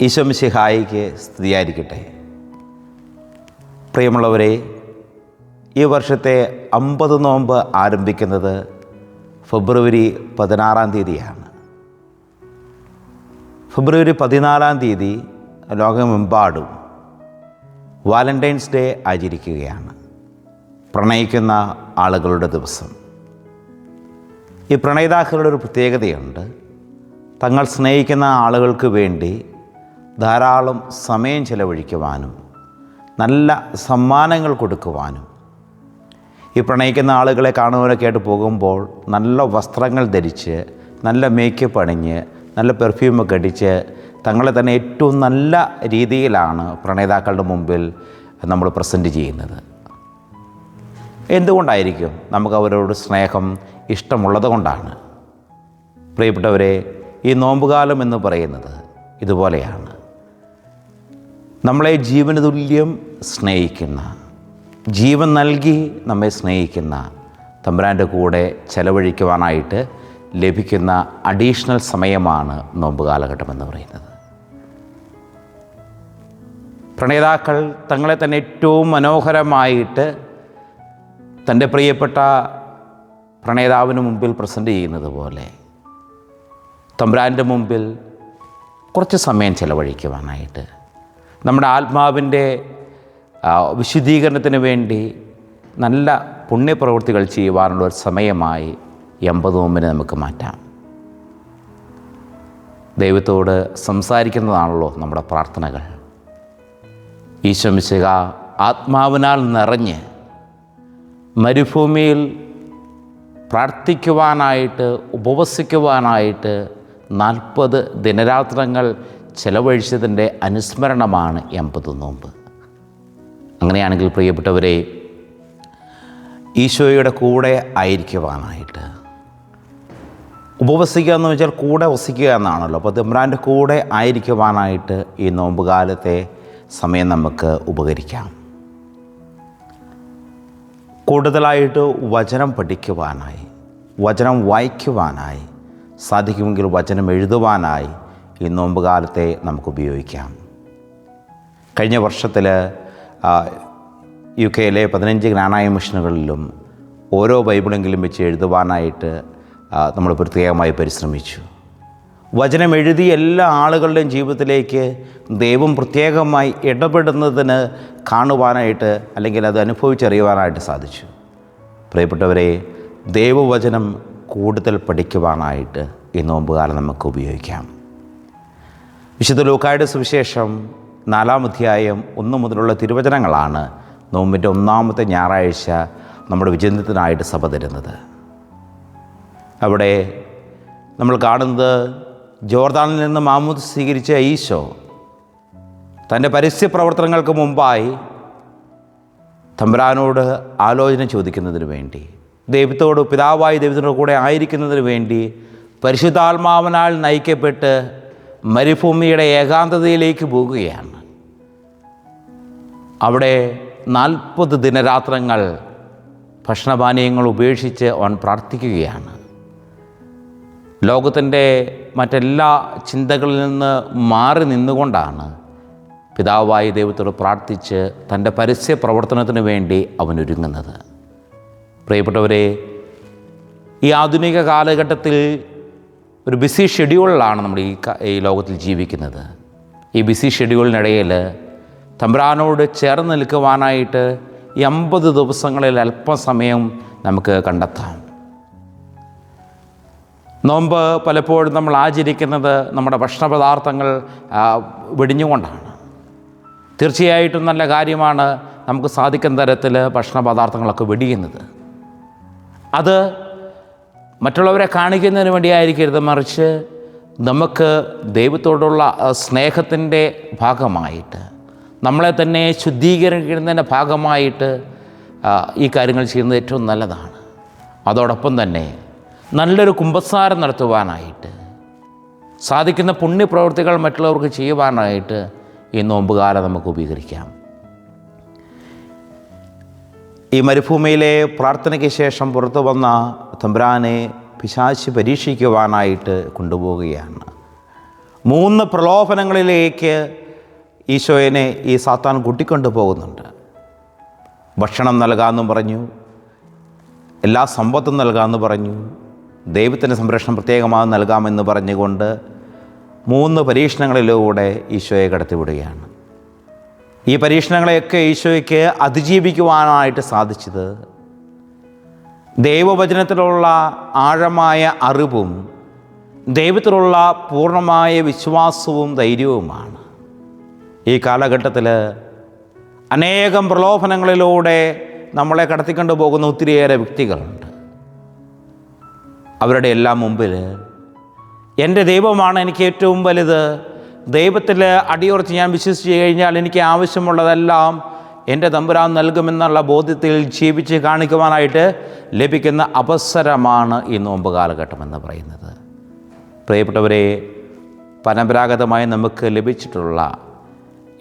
ഈശോ മിശിഹായിക്ക് സ്തുതിയായിരിക്കട്ടെ. പ്രിയമുള്ളവരെ, ഈ വർഷത്തെ 50 നോമ്പ് ആരംഭിക്കുന്നത് ഫെബ്രുവരി 16 ഫെബ്രുവരി 14 ലോകമെമ്പാടും വാലന്റൈൻസ് ഡേ ആചരിക്കുകയാണ്. പ്രണയിക്കുന്ന ആളുകളുടെ ദിവസം. ഈ പ്രണയിതാക്കളുടെ ഒരു പ്രത്യേകതയുണ്ട്. തങ്ങൾ സ്നേഹിക്കുന്ന ആളുകൾക്ക് വേണ്ടി ധാരാളം സമയം ചെലവഴിക്കുവാനും നല്ല സമ്മാനങ്ങൾ കൊടുക്കുവാനും, ഈ പ്രണയിക്കുന്ന ആളുകളെ കാണുവാനൊക്കെ ആയിട്ട് പോകുമ്പോൾ നല്ല വസ്ത്രങ്ങൾ ധരിച്ച്, നല്ല മേക്കപ്പ് അണിഞ്ഞ്, നല്ല പെർഫ്യൂമൊക്കെ അടിച്ച് തങ്ങളെ തന്നെ ഏറ്റവും നല്ല രീതിയിലാണ് പ്രണയിതാക്കളുടെ മുമ്പിൽ നമ്മൾ പ്രസൻറ്റ് ചെയ്യുന്നത്. എന്തുകൊണ്ടായിരിക്കും? നമുക്ക് അവരോട് സ്നേഹം, ഇഷ്ടമുള്ളത് കൊണ്ടാണ്. പ്രിയപ്പെട്ടവരെ, ഈ നോമ്പുകാലം എന്ന് പറയുന്നത് ഇതുപോലെയാണ്. നമ്മളെ ജീവന് തുല്യം സ്നേഹിക്കുന്ന, ജീവൻ നൽകി നമ്മെ സ്നേഹിക്കുന്ന തമ്പുരാൻ്റെ കൂടെ ചെലവഴിക്കുവാനായിട്ട് ലഭിക്കുന്ന അഡീഷണൽ സമയമാണ് നോമ്പ് കാലഘട്ടം എന്ന് പറയുന്നത്. പ്രണയിതാക്കൾ തങ്ങളെ തന്നെ ഏറ്റവും മനോഹരമായിട്ട് തൻ്റെ പ്രിയപ്പെട്ട പ്രണയിതാവിന് മുമ്പിൽ പ്രസൻറ്റ് ചെയ്യുന്നത് പോലെ തമ്പുരാൻ്റെ മുമ്പിൽ കുറച്ച് സമയം ചെലവഴിക്കുവാനായിട്ട്, നമ്മുടെ ആത്മാവിൻ്റെ വിശുദ്ധീകരണത്തിന് വേണ്ടി നല്ല പുണ്യപ്രവൃത്തികൾ ചെയ്യുവാനുള്ള ഒരു സമയമായി 50 നോമ്പിനെ നമുക്ക് മാറ്റാം. ദൈവത്തോട് സംസാരിക്കുന്നതാണല്ലോ നമ്മുടെ പ്രാർത്ഥനകൾ. ഈശോ മിശിഹ ആത്മാവിനാൽ നിറഞ്ഞ് മരുഭൂമിയിൽ പ്രാർത്ഥിക്കുവാനായിട്ട്, ഉപവസിക്കുവാനായിട്ട് 40 ദിനരാത്രങ്ങൾ ചെലവഴിച്ചതിൻ്റെ അനുസ്മരണമാണ് 50 നോമ്പ്. അങ്ങനെയാണെങ്കിൽ പ്രിയപ്പെട്ടവരെ, ഈശോയുടെ കൂടെ ആയിരിക്കുവാനായിട്ട്, ഉപവസിക്കുക എന്ന് വെച്ചാൽ കൂടെ വസിക്കുക എന്നാണല്ലോ. അപ്പോൾ തമ്പുരാൻ്റെ കൂടെ ആയിരിക്കുവാനായിട്ട് ഈ നോമ്പുകാലത്തെ സമയം നമുക്ക് ഉപകരിക്കാം. കൂടുതലായിട്ട് വചനം പഠിക്കുവാനായി, വചനം വായിക്കുവാനായി, സാധിക്കുമെങ്കിൽ വചനം എഴുതുവാനായി ഈ നോമ്പുകാലത്തെ നമുക്ക് ഉപയോഗിക്കാം. കഴിഞ്ഞ വർഷത്തിൽ UK 15 ജ്ഞാനായ മിഷനുകളിലും ഓരോ ബൈബിളെങ്കിലും വെച്ച് എഴുതുവാനായിട്ട് നമ്മൾ പ്രത്യേകമായി പരിശ്രമിച്ചു. വചനം എഴുതി എല്ലാ ആളുകളുടെയും ജീവിതത്തിലേക്ക് ദൈവം പ്രത്യേകമായി ഇടപെടുന്നതിന് കാണുവാനായിട്ട്, അല്ലെങ്കിൽ അത് അനുഭവിച്ചറിയുവാനായിട്ട് സാധിച്ചു. പ്രിയപ്പെട്ടവരെ, ദൈവവചനം കൂടുതൽ പഠിക്കുവാനായിട്ട് ഈ നോമ്പുകാലം നമുക്ക് ഉപയോഗിക്കാം. വിശുദ്ധ ലൂക്കായുടെ സുവിശേഷം 4-ാം അധ്യായം 1 മുതലുള്ള തിരുവചനങ്ങളാണ് നോമ്പിൻ്റെ 1-ാമത്തെ ഞായറാഴ്ച നമ്മുടെ വിചിന്തനത്തിനായിട്ട് സഭ തരുന്നത്. അവിടെ നമ്മൾ കാണുന്നത്, ജോർദാനിൽ നിന്ന് മാമോദീസ സ്വീകരിച്ച ഈശോ തൻ്റെ പരസ്യ പ്രവർത്തനങ്ങൾക്ക് മുമ്പായി തമ്പുരാനോട് ആലോചന ചോദിക്കുന്നതിന് വേണ്ടി, ദൈവത്തോട്, പിതാവായ ദൈവത്തിൻ്റെ കൂടെ ആയിരിക്കുന്നതിന് വേണ്ടി പരിശുദ്ധാത്മാവിനാൽ നയിക്കപ്പെട്ട് മരുഭൂമിയുടെ ഏകാന്തതയിലേക്ക് പോകുകയാണ്. അവിടെ 40 ദിനരാത്രങ്ങൾ ഭക്ഷണപാനീയങ്ങൾ ഉപേക്ഷിച്ച് അവൻ പ്രാർത്ഥിക്കുകയാണ്. ലോകത്തിൻ്റെ മറ്റെല്ലാ ചിന്തകളിൽ നിന്ന് മാറി നിന്നുകൊണ്ടാണ് പിതാവായ ദൈവത്തോട് പ്രാർത്ഥിച്ച് തൻ്റെ പരസ്യ പ്രവർത്തനത്തിന് വേണ്ടി അവൻ ഒരുങ്ങുന്നത്. പ്രിയപ്പെട്ടവരെ, ഈ ആധുനിക കാലഘട്ടത്തിൽ ഒരു ബിസി ഷെഡ്യൂളിലാണ് നമ്മൾ ഈ ലോകത്തിൽ ജീവിക്കുന്നത്. ഈ ബിസി ഷെഡ്യൂളിനിടയിൽ തമ്പുരാനോട് ചേർന്ന് നിൽക്കുവാനായിട്ട് 50 ദിവസങ്ങളിൽ അല്പസമയം നമുക്ക് കണ്ടെത്താം. നോമ്പ് പലപ്പോഴും നമ്മൾ ആചരിക്കുന്നത് നമ്മുടെ ഭക്ഷണപദാർത്ഥങ്ങൾ വെടിഞ്ഞുകൊണ്ടാണ്. തീർച്ചയായിട്ടും നല്ല കാര്യമാണ് നമുക്ക് സാധിക്കുന്ന തരത്തിൽ ഭക്ഷണപദാർത്ഥങ്ങളൊക്കെ വെടിയുന്നത്. അത് മറ്റുള്ളവരെ കാണിക്കുന്നതിന് വേണ്ടിയായിരിക്കരുത്, മറിച്ച് നമുക്ക് ദൈവത്തോടുള്ള സ്നേഹത്തിൻ്റെ ഭാഗമായിട്ട്, നമ്മളെ തന്നെ ശുദ്ധീകരിക്കുന്നതിൻ്റെ ഭാഗമായിട്ട് ഈ കാര്യങ്ങൾ ചെയ്യുന്നത് ഏറ്റവും നല്ലതാണ്. അതോടൊപ്പം തന്നെ നല്ലൊരു കുമ്പസാരം നടത്തുവാനായിട്ട്, സാധിക്കുന്ന പുണ്യപ്രവൃത്തികൾ മറ്റുള്ളവർക്ക് ചെയ്യുവാനായിട്ട് ഈ നോമ്പുകാലം നമുക്ക് ഉപകരിക്കാം. ഈ മരുഭൂമിയിലെ പ്രാർത്ഥനയ്ക്ക് ശേഷം പുറത്തു വന്ന തമ്പുരാനെ പിശാച് പരീക്ഷിക്കുവാനായിട്ട് കൊണ്ടുപോവുകയാണ്. 3 പ്രലോഭനങ്ങളിലേക്ക് ഈശോയെ ഈ സാത്താൻ കൂട്ടിക്കൊണ്ടു പോകുന്നുണ്ട്. ഭക്ഷണം നൽകാമെന്ന് പറഞ്ഞു, എല്ലാ സമ്പത്തും നൽകാമെന്ന് പറഞ്ഞു, ദൈവത്തിൻ്റെ സംരക്ഷണം പ്രത്യേകമായി നൽകാമെന്ന് പറഞ്ഞുകൊണ്ട് 3 പരീക്ഷണങ്ങളിലൂടെ ഈശോയെ കടത്തിവിടുകയാണ്. ഈ പരീക്ഷണങ്ങളെയൊക്കെ ഈശോയ്ക്ക് അതിജീവിക്കുവാനായിട്ട് സാധിച്ചത് ദൈവവചനത്തിലുള്ള ആഴമായ അറിവും ദൈവത്തിലുള്ള പൂർണ്ണമായ വിശ്വാസവും ധൈര്യവുമാണ്. ഈ കാലഘട്ടത്തിൽ അനേകം പ്രലോഭനങ്ങളിലൂടെ നമ്മളെ കടത്തിക്കൊണ്ടു പോകുന്ന ഒത്തിരിയേറെ വ്യക്തികളുണ്ട്. അവരുടെ എല്ലാം മുമ്പിൽ എൻ്റെ ദൈവമാണ് എനിക്ക് ഏറ്റവും വലുത്, ദൈവത്തിൽ അടിയുറച്ച് ഞാൻ വിശ്വസിച്ച് കഴിഞ്ഞാൽ എനിക്ക് ആവശ്യമുള്ളതെല്ലാം എൻ്റെ തമ്പുരാൻ നൽകുമെന്നുള്ള ബോധ്യത്തിൽ ജീവിച്ച് കാണിക്കുവാനായിട്ട് ലഭിക്കുന്ന അവസരമാണ് ഈ നോമ്പ് കാലഘട്ടം എന്ന് പറയുന്നത്. പ്രിയപ്പെട്ടവരെ, പരമ്പരാഗതമായി നമുക്ക് ലഭിച്ചിട്ടുള്ള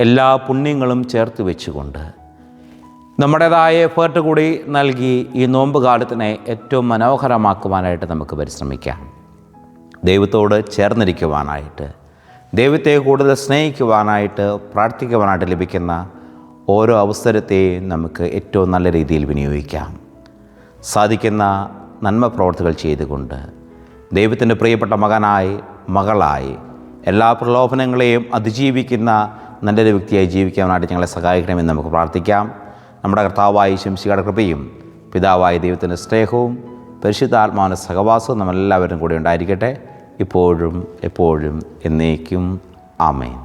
എല്ലാ പുണ്യങ്ങളും ചേർത്ത് വെച്ചുകൊണ്ട് നമ്മുടേതായ എഫേർട്ട് കൂടി നൽകി ഈ നോമ്പ് കാലത്തിനെ ഏറ്റവും മനോഹരമാക്കുവാനായിട്ട് നമുക്ക് പരിശ്രമിക്കാം. ദൈവത്തോട് ചേർന്നിരിക്കുവാനായിട്ട്, ദൈവത്തെ കൂടുതൽ സ്നേഹിക്കുവാനായിട്ട്, പ്രാർത്ഥിക്കുവാനായിട്ട് ലഭിക്കുന്ന ഓരോ അവസരത്തെയും നമുക്ക് ഏറ്റവും നല്ല രീതിയിൽ വിനിയോഗിക്കാം. സാധിക്കുന്ന നന്മ പ്രവർത്തികൾ ചെയ്തുകൊണ്ട് ദൈവത്തിൻ്റെ പ്രിയപ്പെട്ട മകനായി, മകളായി, എല്ലാ പ്രലോഭനങ്ങളെയും അതിജീവിക്കുന്ന നല്ലൊരു വ്യക്തിയായി ജീവിക്കാനായിട്ട് ഞങ്ങളെ സഹായിക്കണമെന്ന് നമുക്ക് പ്രാർത്ഥിക്കാം. നമ്മുടെ കർത്താവായ ശംസിയുടെ കൃപയും പിതാവായ ദൈവത്തിൻ്റെ സ്നേഹവും പരിശുദ്ധാത്മാവിൻ്റെ സഹവാസവും നമ്മളെല്ലാവരും കൂടെ ഉണ്ടായിരിക്കട്ടെ, ഇപ്പോഴും എപ്പോഴും എന്നേക്കും. ആമേൻ.